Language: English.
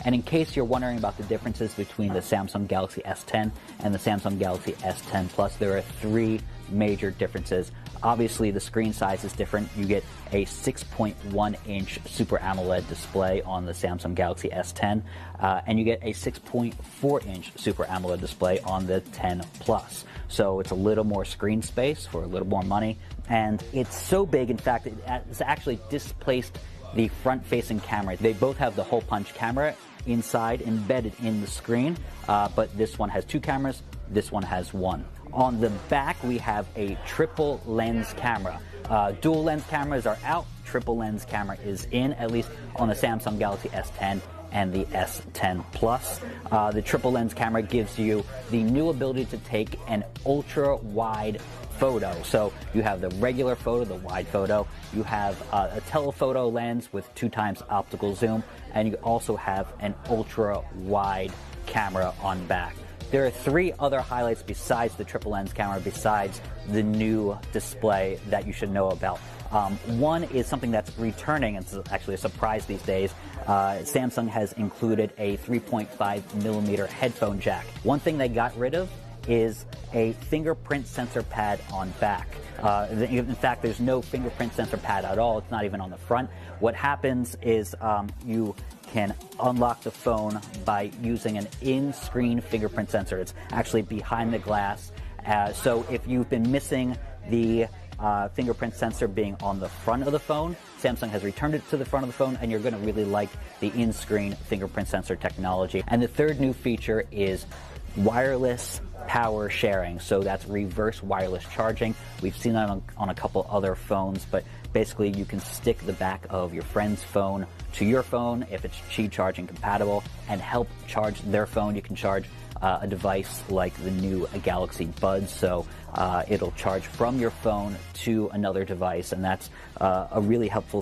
And in case you're wondering about the differences between the Samsung Galaxy S10 and the Samsung Galaxy S10 Plus, there are three major differences. Obviously, the screen size is different. You get a 6.1-inch Super AMOLED display on the Samsung Galaxy S10, and you get a 6.4-inch Super AMOLED display on the 10 Plus. So it's a little more screen space for a little more money, and it's so big, in fact, it's actually displaced the front-facing camera. They both have the hole-punch camera inside, embedded in the screen, but this one has two cameras, this one has one. On the back, we have a triple lens camera. Dual lens cameras are out, triple lens camera is in, at least on the Samsung Galaxy S10 and the S10 Plus. The triple lens camera gives you the new ability to take an ultra wide photo. So you have the regular photo, the wide photo, you have a telephoto lens with 2x optical zoom, and you also have an ultra wide camera on back. There are three other highlights besides the triple lens camera, besides the new display, that you should know about. One is something that's returning, and it's actually a surprise these days. Samsung has included a 3.5mm headphone jack. One thing they got rid of is a fingerprint sensor pad on back. In fact, there's no fingerprint sensor pad at all. It's not even on the front. What happens is you can unlock the phone by using an in-screen fingerprint sensor. It's actually behind the glass. So if you've been missing the fingerprint sensor being on the front of the phone, Samsung has returned it to the front of the phone, and you're going to really like the in-screen fingerprint sensor technology. And the third new feature is wireless power sharing. So that's reverse wireless charging. We've seen that on a couple other phones, but basically you can stick the back of your friend's phone to your phone if it's Qi charging compatible and help charge their phone. You can charge a device like the new Galaxy Buds, so it'll charge from your phone to another device, and that's a really helpful